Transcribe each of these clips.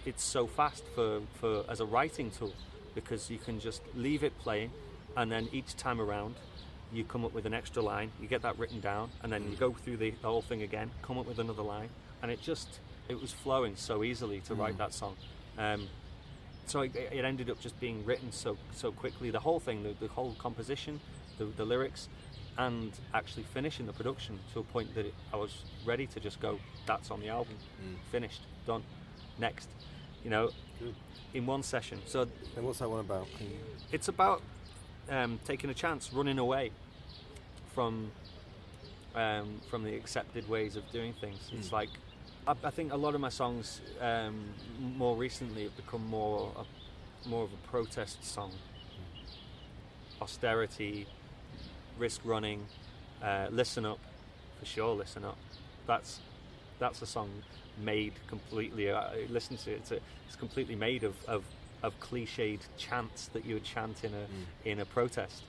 it's so fast for as a writing tool, because you can just leave it playing, and then each time around you come up with an extra line, you get that written down, and then you go through the whole thing again, come up with another line, and it was flowing so easily to write that song. So it ended up just being written so quickly, the whole thing, the whole composition, the lyrics, and actually finishing the production to a point that I was ready to just go, that's on the album, finished, done, next, Good. in one session. So And what's that one about? it's about taking a chance, running away from the accepted ways of doing things. It's like, I think a lot of my songs more recently have become more of a protest song. Austerity, risk running, listen up, for sure, listen up. That's a song made completely, listen to it, it's completely made of cliched chants that you would chant in a protest,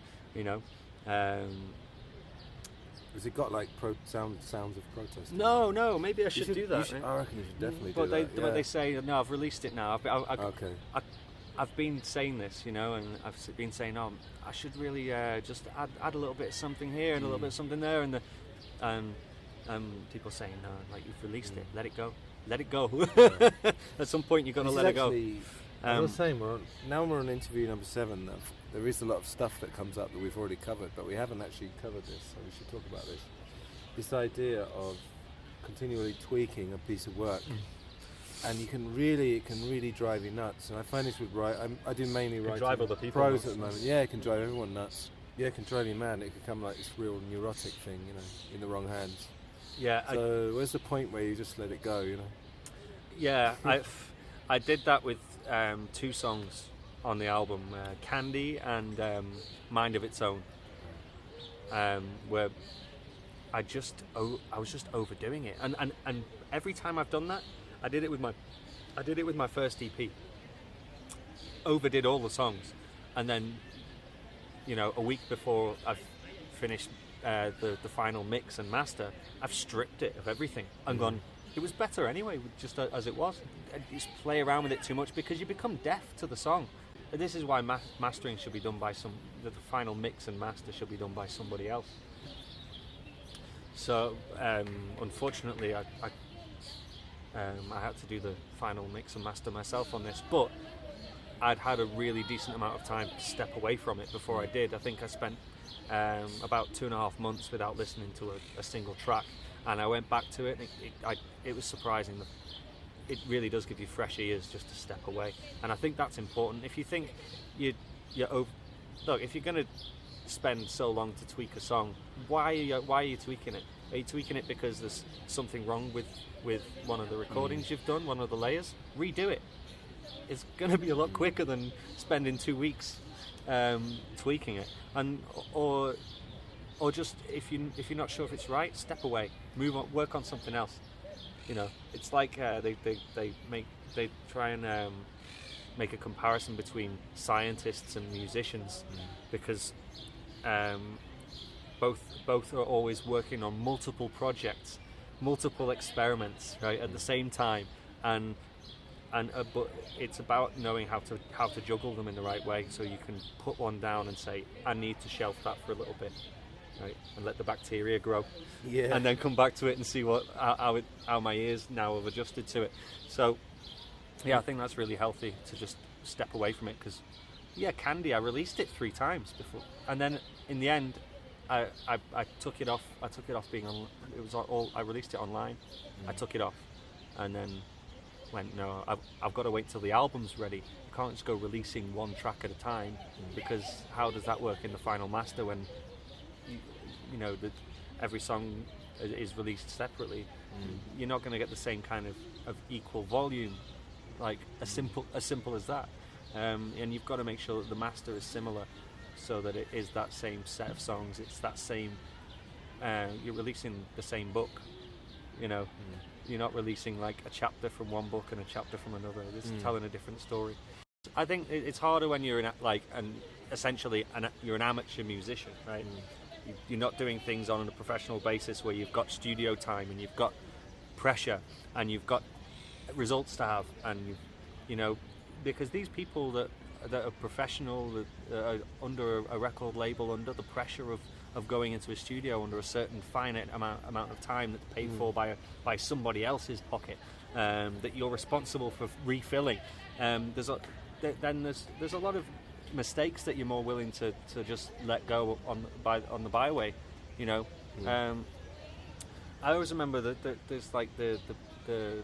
Has it got like sounds of protest? No, maybe I should do that. I reckon you should definitely but do that. But they say, no, I've released it now. Okay. I've been saying this, and I've been saying, I should really just add a little bit of something here and a little bit of something there, and people saying, no, like, you've released it, let it go. At some point you're going to let it go. I was saying, now we're on interview number 7. There is a lot of stuff that comes up that we've already covered, but we haven't actually covered this, so we should talk about this. This idea of continually tweaking a piece of work, and it can really drive you nuts. And I find this with I do mainly writing drive other people prose nuts. at the moment. Yeah, it can drive everyone nuts. Yeah, it can drive you mad. It can become like this real neurotic thing, in the wrong hands. Yeah. So where's the point where you just let it go, Yeah, I did that with 2 songs on the album, Candy and Mind of Its Own, where I was just overdoing it, and every time I've done that, I did it with my first EP. Overdid all the songs, and then a week before I've finished the final mix and master, I've stripped it of everything and gone, it was better anyway, just as it was. Just play around with it too much because you become deaf to the song. This is why mastering should be done by the final mix and master should be done by somebody else. So unfortunately I had to do the final mix and master myself on this, but I'd had a really decent amount of time to step away from it before I did. I think I spent about 2.5 months without listening to a single track, and I went back to it, and it was surprising. It really does give you fresh ears just to step away, and I think that's important. If you think if you're going to spend so long to tweak a song, why are you tweaking it? Are you tweaking it because there's something wrong with one of the recordings you've done, one of the layers? Redo it. It's going to be a lot quicker than spending 2 weeks tweaking it, or just if you're not sure if it's right, step away, move on, work on something else. It's like they try and make a comparison between scientists and musicians, because both are always working on multiple projects, multiple experiments, right, at the same time, but it's about knowing how to juggle them in the right way, so you can put one down and say, I need to shelf that for a little bit, right, and let the bacteria grow, and then come back to it and see how my ears now have adjusted to it. So I think that's really healthy to just step away from it, because Candy, I released it 3 times before, and then in the end I took it off. I took it off being on. It was all. I released it online. I took it off, and then went, no, I've got to wait till the album's ready. I can't just go releasing 1 track at a time, because how does that work in the final master when every song is released separately? You're not going to get the same kind of equal volume, like as simple as that. And you've got to make sure that the master is similar, so that it is that same set of songs. It's that same. You're releasing the same book, You're not releasing like a chapter from one book and a chapter from another. It's telling a different story. I think it's harder when you're you're an amateur musician, right? You're not doing things on a professional basis where you've got studio time and you've got pressure and you've got results to have, and you know, because these people that are professional, that are under a record label, under the pressure of going into a studio under a certain finite amount of time that's paid for by somebody else's pocket, that you're responsible for refilling. There's a lot of mistakes that you're more willing to just let go on the byway, you know. I always remember that there's like the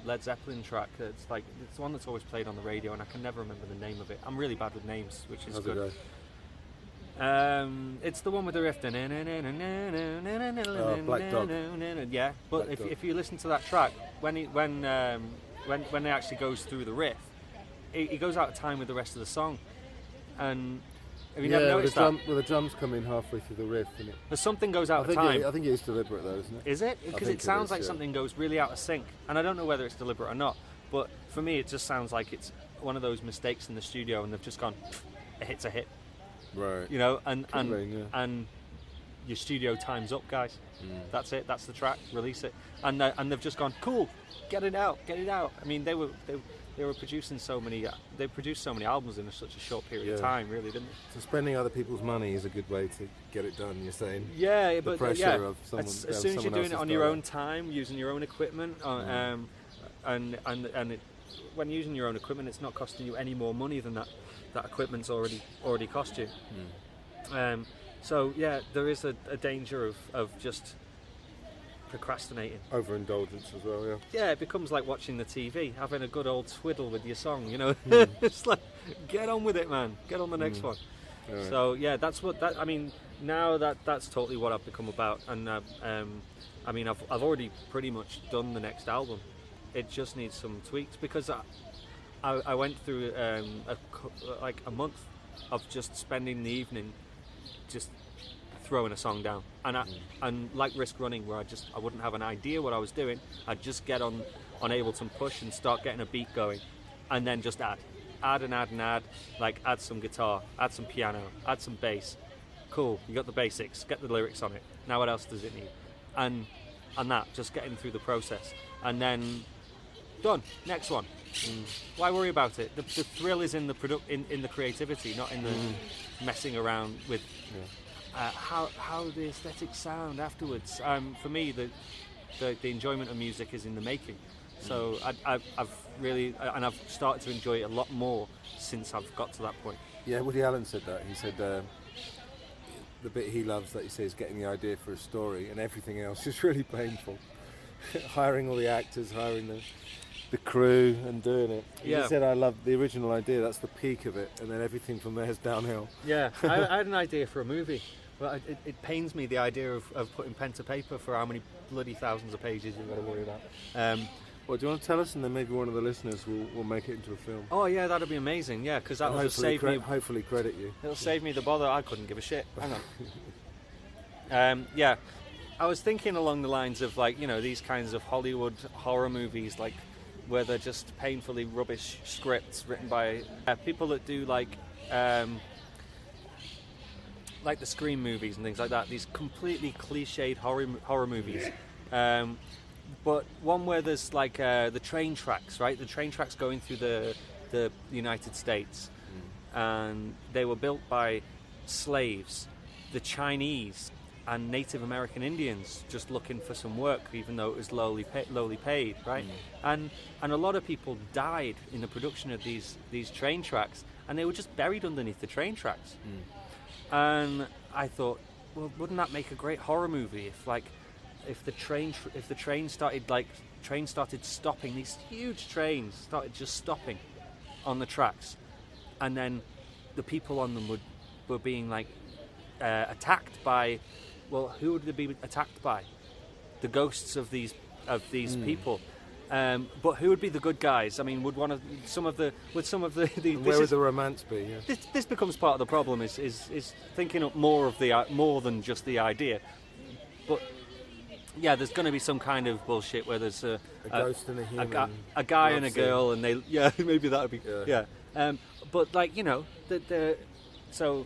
Led Zeppelin track. It's like it's the one that's always played on the radio, and I can never remember the name of it. I'm really bad with names, which is good. It's the one with the riff. Black Dog. Yeah, but Black Dog. if you listen to that track, when it actually goes through the riff, it goes out of time with the rest of the song, and have you never noticed that? Well, the drums come in halfway through the riff, and But something goes out of time. I think it is deliberate, though, isn't it? Is it? Because it sounds like something goes really out of sync, and I don't know whether it's deliberate or not. But for me, it just sounds like it's one of those mistakes in the studio, and they've just gone, a hit's a hit, right? You know, and your studio time's up, guys. That's it. That's the track. Release it, and they've just gone, cool, get it out. I mean, they were producing so many. They produced so many albums in such a short period of time, really, didn't they? So spending other people's money is a good way to get it done. You're saying? Yeah, the but pressure of someone. As soon as you're doing it on your own time, using your own equipment, and when using your own equipment, it's not costing you any more money than that equipment's already cost you. So yeah, there is a danger of just procrastinating. Overindulgence as well, yeah. Yeah, it becomes like watching the TV, having a good old twiddle with your song, you know. It's like, get on with it, man. Get on the next one. Right. So yeah, I mean, now that's totally what I've become about, and I mean, I've already pretty much done the next album. It just needs some tweaks, because I went through a month of just spending the evening just throwing a song down, and like Risk Running, where I wouldn't have an idea what I was doing. I'd just get on Ableton Push and start getting a beat going, and then just add, like add some guitar, add some piano, add some bass. Cool, you got the basics, get the lyrics on it. Now what else does it need? And that, just getting through the process, and then done. Next one. Why worry about it? The thrill is in the in the creativity, not in the messing around with how the aesthetics sound afterwards. For me, the enjoyment of music is in the making. So I've really, and I've started to enjoy it a lot more since I've got to that point. Yeah, Woody Allen said that. He said the bit he loves, that he says, getting the idea for a story, and everything else is really painful. Hiring all the actors, hiring the crew, and doing it. He said, I love the original idea, that's the peak of it, and then everything from there is downhill. Yeah, I had an idea for a movie, but it pains me, the idea of putting pen to paper for how many bloody thousands of pages you've got to worry about. Well, do you want to tell us, and then maybe one of the listeners will make it into a film? Oh yeah, that'd be amazing. Yeah, because that'll just save me. Hopefully, credit you. It'll save me the bother. I couldn't give a shit. Hang on. Yeah, I was thinking along the lines of, like, you know, these kinds of Hollywood horror movies, like where they're just painfully rubbish scripts written by people that do like the Scream movies and things like that. These completely cliched horror movies. But one where there's like the train tracks, right? The train tracks going through the United States, and they were built by slaves, the Chinese, and Native American Indians just looking for some work, even though it was lowly paid, right? And a lot of people died in the production of these train tracks, and they were just buried underneath the train tracks. And I thought, well, wouldn't that make a great horror movie if the train started stopping, these huge trains started just stopping on the tracks, and then the people on them were being like attacked by, well, who would they be attacked by? The ghosts of these people. But who would be the good guys? I mean, would some of the where would the romance be? Yeah. This becomes part of the problem. Is thinking up more than just the idea, but. Yeah, there's going to be some kind of bullshit where there's a ghost and a human, a guy and a girl, and they maybe that would be but like, you know, so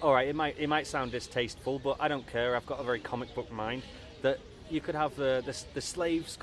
all right, it might sound distasteful, but I don't care. I've got a very comic book mind. That you could have the slaves